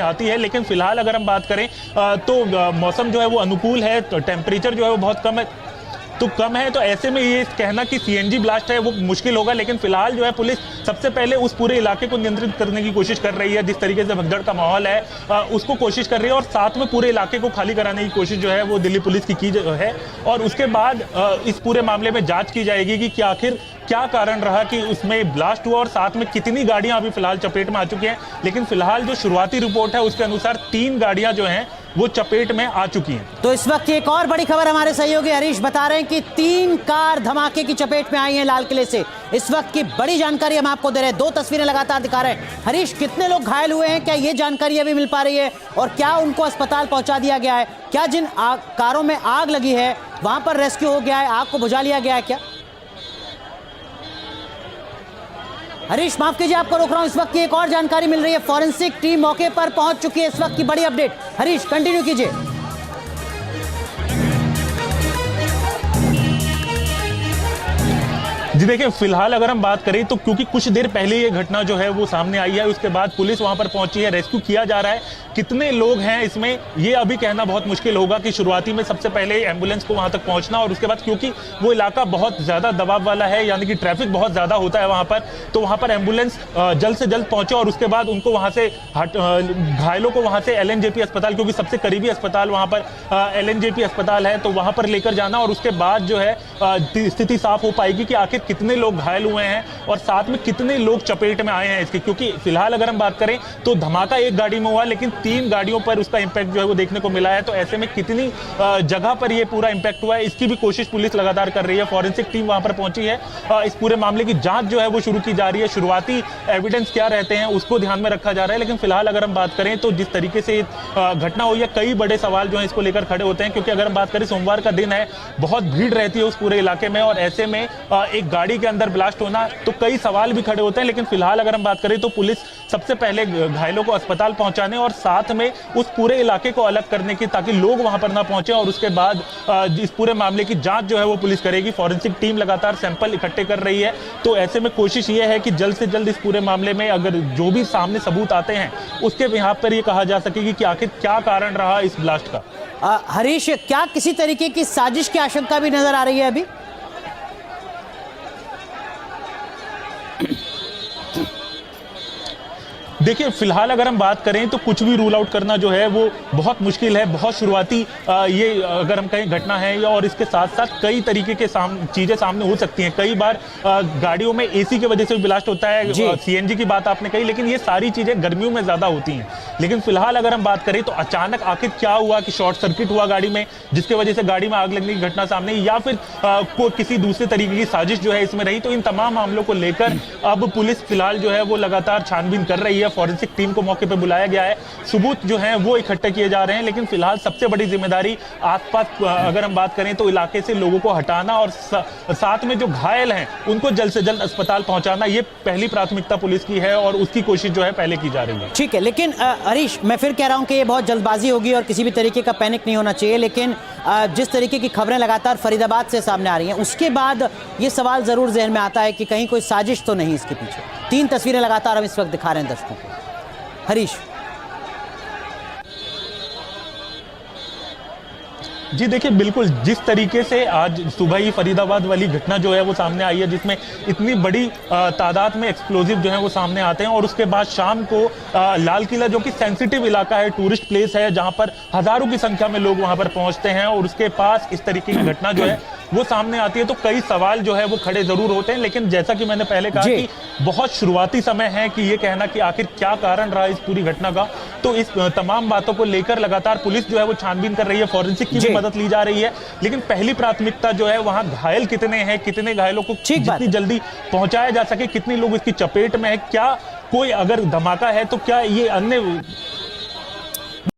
आती है। लेकिन फिलहाल अगर हम बात करें तो मौसम जो है वो अनुकूल है, तो टेम्परेचर जो है वो बहुत कम है, तो ऐसे में ये कहना कि सीएनजी ब्लास्ट है वो मुश्किल होगा। लेकिन फिलहाल जो है पुलिस सबसे पहले उस पूरे इलाके को नियंत्रित करने की कोशिश कर रही है। जिस तरीके से भगदड़ का माहौल है उसको कोशिश कर रही है, और साथ में पूरे इलाके को खाली कराने की कोशिश जो है वो दिल्ली पुलिस की है। और उसके बाद इस पूरे मामले में जांच की जाएगी कि आखिर क्या कारण रहा कि उसमें ब्लास्ट हुआ, और साथ में कितनी गाड़ियां अभी फिलहाल चपेट में आ चुकी हैं। लेकिन फिलहाल जो शुरुआती रिपोर्ट है उसके अनुसार 3 गाड़ियां जो हैं वो चपेट में आ चुकी हैं। तो इस वक्त एक और बड़ी खबर हमारे सहयोगी हरीश बता रहे हैं कि 3 कार धमाके की चपेट में आई हैं लाल किले से। इस वक्त की बड़ी जानकारी हम आपको दे रहे हैं, 2 तस्वीरें लगातार दिखा रहे हैं। हरीश, कितने लोग घायल हुए हैं, क्या ये जानकारी अभी मिल पा रही है, और क्या उनको अस्पताल पहुंचा दिया गया है? क्या जिन कारों में आग लगी है वहां पर रेस्क्यू हो गया है, आग को बुझा लिया गया है क्या? हरीश, माफ कीजिए आपको रोक रहा हूं। इस वक्त की एक और जानकारी मिल रही है, फॉरेंसिक टीम मौके पर पहुंच चुकी है। इस वक्त की बड़ी अपडेट। हरीश, कंटिन्यू कीजिए। जी देखिए, फिलहाल अगर हम बात करें तो क्योंकि कुछ देर पहले ये घटना जो है वो सामने आई है, उसके बाद पुलिस वहां पर पहुंची है, रेस्क्यू किया जा रहा है। कितने लोग हैं इसमें ये अभी कहना बहुत मुश्किल होगा कि शुरुआती में सबसे पहले एम्बुलेंस को वहां तक पहुंचना, और उसके बाद क्योंकि वो इलाका बहुत ज्यादा दबाव वाला है, यानी कि ट्रैफिक बहुत ज्यादा होता है वहां पर, तो वहां पर एम्बुलेंस जल्द से जल्द पहुंचे, और उसके बाद उनको वहां से घायलों को वहां से एलएनजेपी अस्पताल, क्योंकि सबसे करीबी अस्पताल वहां पर एलएनजेपी अस्पताल है, तो वहां पर लेकर जाना, और उसके बाद जो है स्थिति साफ हो पाएगी कि आखिर कितने लोग घायल हुए हैं और साथ में कितने लोग चपेट में आए हैं इसके। क्योंकि फिलहाल अगर हम बात करें तो धमाका एक गाड़ी में हुआ, लेकिन 3 गाड़ियों पर उसका इंपैक्ट जो है वो देखने को मिला है। तो ऐसे में कितनी जगह पर ये पूरा इंपैक्ट हुआ है इसकी भी कोशिश पुलिस लगातार कर रही है। फॉरेंसिक टीम वहां पर पहुंची है, इस पूरे मामले की जांच जो है वो शुरू की जा रही है। शुरुआती एविडेंस क्या रहते हैं उसको ध्यान में रखा जा रहा है। लेकिन फिलहाल अगर हम बात करें तो जिस तरीके से घटना हुई है, कई बड़े सवाल जो है इसको लेकर खड़े होते हैं। क्योंकि अगर हम बात करें, सोमवार का दिन है, बहुत भीड़ रहती है उस पूरे इलाके में, और ऐसे में एक गाड़ी के अंदर ब्लास्ट होना, तो कई सवाल भी खड़े होते हैं। लेकिन फिलहाल अगर हम बात करें तो पुलिस सबसे पहले घायलों को अस्पताल पहुंचाने और साथ में उस पूरे इलाके को अलग करने की, ताकि लोग वहां पर ना पहुंचे, और उसके बाद इस पूरे मामले की जांच जो है वो पुलिस करेगी। फॉरेंसिक टीम लगातार सैंपल इकट्ठे कर रही है। तो ऐसे में कोशिश ये है कि जल्द से जल्द इस पूरे मामले में अगर जो भी सामने सबूत आते हैं उसके यहाँ पर ये कहा जा सकेगी कि आखिर क्या कारण रहा इस ब्लास्ट का। हरीश, क्या किसी तरीके की साजिश की आशंका भी नजर आ रही है अभी? देखिए, फिलहाल अगर हम बात करें तो कुछ भी रूल आउट करना जो है वो बहुत मुश्किल है। बहुत शुरुआती ये अगर हम कहें घटना है, और इसके साथ साथ कई तरीके के चीजें सामने हो सकती हैं। कई बार गाड़ियों में एसी की वजह से भी ब्लास्ट होता है, सीएनजी की बात आपने कही, लेकिन ये सारी चीजें गर्मियों में ज्यादा होती हैं। लेकिन फिलहाल अगर हम बात करें तो अचानक आखिर क्या हुआ कि शॉर्ट सर्किट हुआ गाड़ी में, जिसकी वजह से गाड़ी में आग लगने की घटना सामने, या फिर कोई किसी दूसरे तरीके की साजिश जो है इसमें रही। तो इन तमाम मामलों को लेकर अब पुलिस फिलहाल जो है वो लगातार छानबीन कर रही है। फॉरेंसिक टीम को मौके पर बुलाया गया है, सबूत जो हैं वो इकट्ठे किए जा रहे हैं। लेकिन फिलहाल सबसे बड़ी जिम्मेदारी आसपास अगर हम बात करें तो इलाके से लोगों को हटाना, और साथ में जो घायल हैं उनको जल्द से जल्द अस्पताल पहुंचाना, ये पहली प्राथमिकता पुलिस की है, और उसकी कोशिश जो है पहले की जा रही है। ठीक है, लेकिन हरीश, मैं फिर कह रहा हूं कि ये बहुत जल्दबाजी होगी और किसी भी तरीके का पैनिक नहीं होना चाहिए। लेकिन जिस तरीके की खबरें लगातार फरीदाबाद से सामने आ रही हैं, उसके बाद ये सवाल जरूर जहन में आता है कि कहीं कोई साजिश तो नहीं इसके पीछे। 3 तस्वीरें लगातार हम इस वक्त दिखा रहे हैं दर्शकों को। हरीश जी देखिए, बिल्कुल जिस तरीके से आज सुबह ही फरीदाबाद वाली घटना जो है वो सामने आई है, जिसमें इतनी बड़ी तादाद में एक्सप्लोजिव जो है वो सामने आते हैं, और उसके बाद शाम को लाल किला, जो कि सेंसिटिव इलाका है, टूरिस्ट प्लेस है, जहां पर हजारों की संख्या में लोग वहां पर पहुंचते हैं, और उसके पास इस तरीके की घटना जो है वो सामने आती है, तो कई सवाल जो है वो खड़े जरूर होते हैं। लेकिन जैसा कि मैंने पहले कहा कि बहुत शुरुआती समय है कि ये कहना कि आखिर क्या कारण रहा इस पूरी घटना का, तो इस तमाम बातों को लेकर लगातार पुलिस जो है वो छानबीन कर रही है, फॉरेंसिक की भी मदद ली जा रही है। लेकिन पहली प्राथमिकता जो है वहां घायल कितने हैं, कितने घायलों को जितनी जल्दी पहुंचाया जा सके, कितने लोग इसकी चपेट में है, क्या कोई अगर धमाका है तो क्या ये अन्य